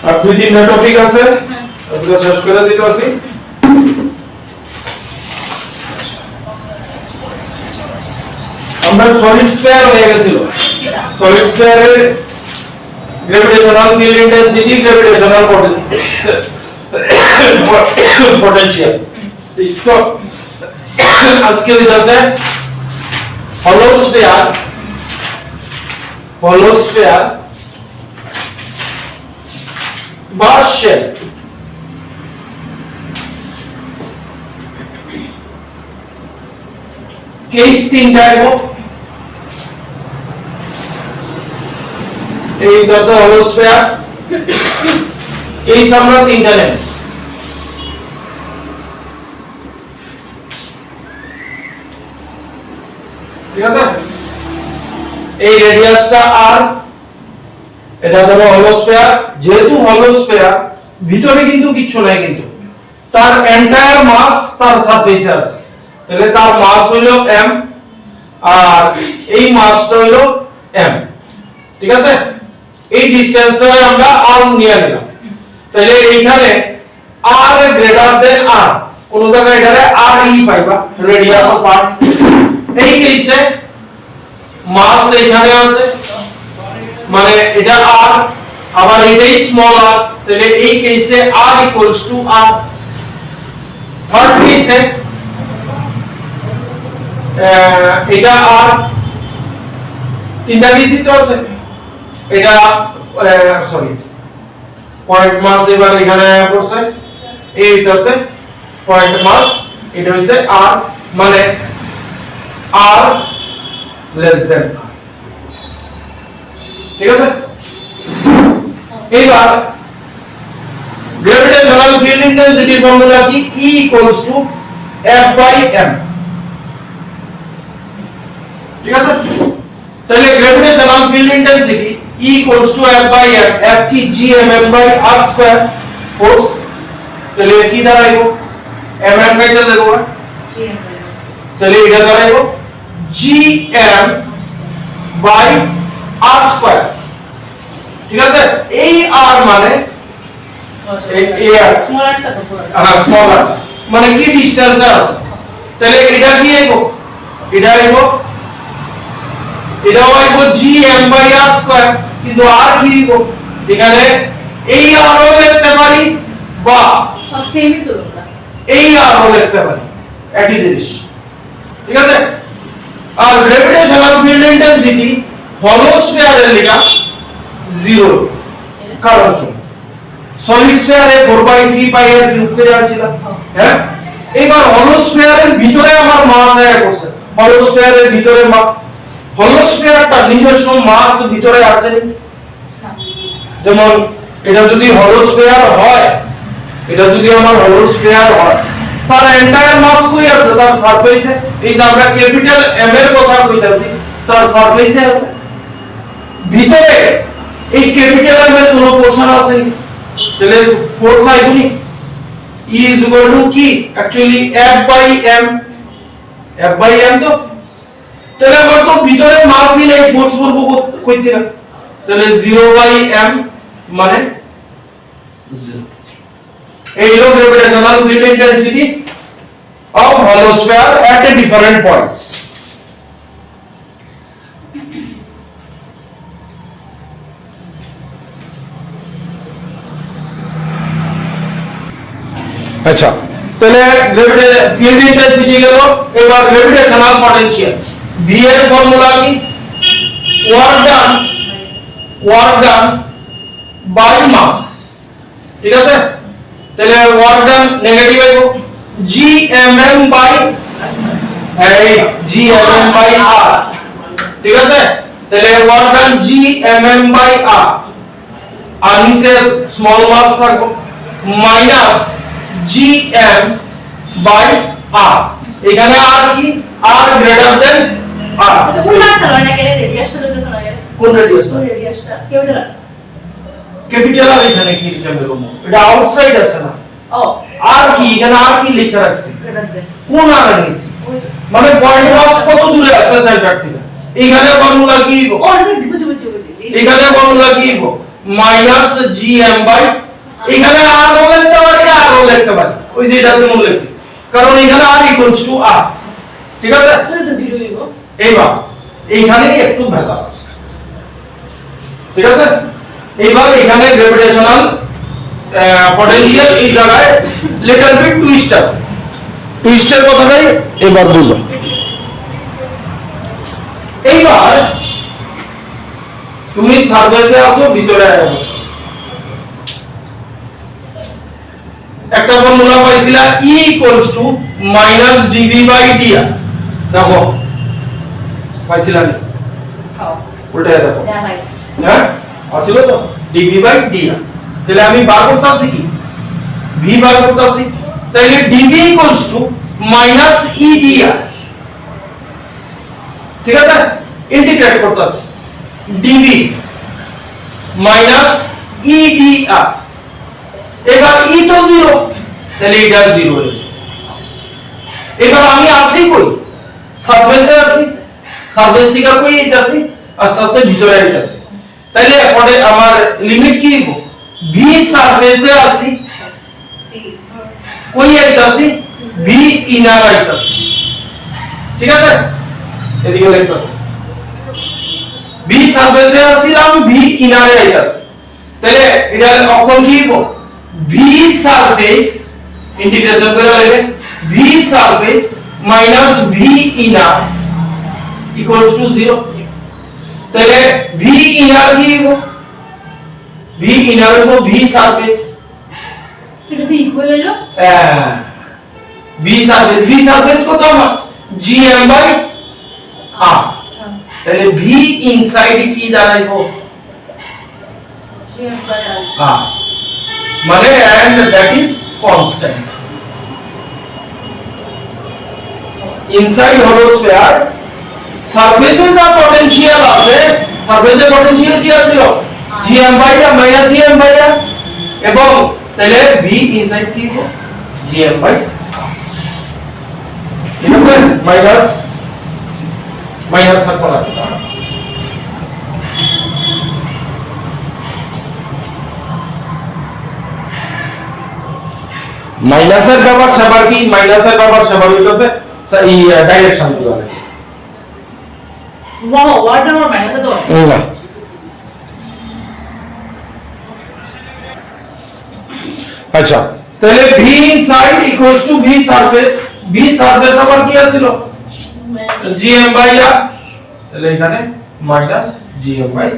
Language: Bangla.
আর দুই তিনটা টপিক আছে আজকে শেষ করে দিতে আসি। আমরা সলিড স্ফিয়ার হয়ে গেছিল, সলিড স্ফিয়ারের gravitational field intensity, gravitational potential. তো আজকে দিতেছে হলো স্ফিয়ার, হলো স্ফিয়ার বা শেল। কেস তিনটা আইব, এই দশা হলো স্ফিয়ার। কেস আমরা তিনটা নেব। ঠিক আছে, এই রেডিয়াসটা আর, এটা হলো হলো স্ফিয়ার। যেহেতু হলো স্ফিয়ার ভিতরে কিন্তু কিছু নাই, কিন্তু তার এন্টায়ার মাস তার সারফেসে আছে, তাহলে তার মাস হলো m আর এই মাসটা হলো m। ঠিক আছে, এই ডিসটেন্সটা আমরা r নিয়ে নিলাম, তাহলে এইখানে r গ্রেটার দেন r, কোন জায়গায় এটারে r ই পাইবা, রেডিয়াস অফ পার্ট। এই কেসে মাস এখানে আছে, মানে এটা r, আবার এটাই স্মল r, তাহলে এই কেসে r equals to r। Third কেসে এটা r, তিনটা কেসই তো আছে। এটা সরি পয়েন্ট মাস এবার এখানে পড়ছে, এইটা আছে পয়েন্ট মাস, এটা হইছে r, মানে r লেস দেন r। ঠিক আছে, এবার গ্র্যাভিটেশনাল ফিল্ড ইন্টেন্সিটি ফর্মুলা কি? E equals to F by m। ঠিক আছে, তাহলে gravitational field intensity E equals to F by m। F কি gmm by r square force, তাহলে কি দাঁড়াইবো? mm কাইটা দেব, gm, তাহলে এটা দাঁড়াইবো gm বাই r স্কয়ার। ঠিক আছে, এই r মানে এই r স্মল r মানে কি ডিসটেন্সে আছে, তাহলে এটা কি আইবো? এটা আইবো, এটাও আইবো gm বাই r স্কয়ার, কিন্তু r কি আইবো এখানে? এই r ও লিখতে পারি বা সেমই তো তোমরা এই r ও লিখতে পারি, একই জিনিস। ঠিক আছে, আর গ্র্যাভিটেশনাল ফিল্ড ইন্টেন্সিটি হলো স্ফিয়ারের লেখা 0, কারণ সলিড স্ফিয়ারে 4/3 পাই এর কিউব করে আছে। হ্যাঁ, এবার হলো স্ফিয়ারের ভিতরে আমার মাস আয়া করছে, হলো স্ফিয়ারের ভিতরে হলো স্ফিয়ারটা নিজস্ব মাস ভিতরে আছে। যেমন এটা যদি হলো স্ফিয়ার হয়, এটা যদি আমার হলো স্ফিয়ার হয়, তার এন্টায়ার মাস কই আছে? তার সারফেসে। এই যে আমরা ক্যাপিটাল M এর কথা কইতাছি, তার সারফেসে আছে। ভিতরে এই ক্যাপিটাল M এর কোনো পোরশন আছে কি? তাহলে ফোর্স আইবনি E is equal to কি? Actually F by m, F by m। তো তাহলে আমার তো ভিতরে মাসই নেই, ফোর্স করব কইতে না, তাহলে 0 by m মানে 0। এই হলো gravitational field intensity of hollow sphere at a different points। আচ্ছা, তাহলে ফিল্ড ইন্টেন্সিটি গেল, এবার গ্র্যাভিটেশনাল পোটেনশিয়াল। V এর ফর্মুলা কি? Work done by mass. ঠিক আছে, তাহলে ওয়ার্ক ডান নেগেটিভ আইব gmm by gmm by r। ঠিক আছে, তাহলে work done gmm by r, আর নিচে স্মল মাস থাকবে মাইনাস gm বাই r। এখানে r কি? r greater than r। আচ্ছা, কোন মানটা লয় না কেন রেডিয়াসটা লইতেছ না কেন? কোন রেডিয়াসটা? রেডিয়াসটা কেউটা ক্যাপিটাল আর এখানে কি লিখে দেব? এটা আউটসাইড আছে না? ও r কি? এখানে r কি লিখে রাখছি? গ্রেটার দেন কোন r নিছি? মানে পয়েন্ট মাস কত দূরে আছে সেন্টার থেকে? এখানে ফর্মুলা কি? ও এটা বুঝি এখানে ফর্মুলা কি? মাইনাস gm বাই এখানে r ও লিখতে পারি r ও লিখতে পারি ওই যে এটা তুমি লিখছি কারণ এখানে r ইকুয়ালস টু r ঠিক আছে তাহলে তো 0 হইব এইবার এইখানে একটু ভেজাল আছে ঠিক আছে এইবার এখানে গ্র্যাভিটেশনাল পটেনশিয়াল এই জায়গায় লিটল বিট টুইস্ট আছে টুইস্টের কথাটাই এবার বুঝো এইবার তুমি সারফেসে আসো ভিতরে আছো একটা ফর্মুলা পাইছিলা E - dv/dr দেখো পাইছিলা নি হ্যাঁ উল্টে দেখো দেখাইছি হ্যাঁ আসিল তো dv/dr তাহলে আমি বার করতেছি কি v বার করতেছি তাহলে dv - edr ঠিক আছে ইন্টিগ্রেট করতেছি dv - edr এবার e তো 0 তাহলে এটা 0 হয়েছে এবার আমি আসি কই সারফেসে আসি সারফেস থেকে কই যাচ্ছি আস্তে আস্তে ভিতরে আইতাছি তাহলে পরে আমার লিমিট কি হইব v সারফেসে আসি কই আইতাছি v ইনার আইতাছি ঠিক আছে এদিকে লিখতাছি v সারফেসে আসিলাম v ইনারে আইতাছি তাহলে এটা অক্ষর কি হইব v সারফেস ইন্টিগ্রেশন করে লিখে v surface minus v inner equals to 0 তাহলে v ইনার কি হইব v ইনার হইব v সারফেস এটা কি ইকুয়াল হলো v সারফেস কত আমার gm বাই হাফ তাহলে v ইনসাইড কি দাঁড়াইবো gm বাই r হ্যাঁ মানে and that is constant inside hollow sphere surfaces are potential আছে সারফেসে পটেনশিয়াল কি আছিল gm by r minus gm by r এবং তাহলে v ইনসাইড কি হবে gm বাই ঠিক আছে মাইনাস থাকবে না মাইনাসের ব্যাপার সবার কি মাইনাসের ব্যাপার সবার হইতাছে এই ডাইরেকশন বুঝাবে ওয়াও ওয়াট নাম্বার মাইনাস তো না আচ্ছা তাহলে v inside equals to v surface আবার কি আছিল gm বাই r তাহলে এখানে মাইনাস gm বাই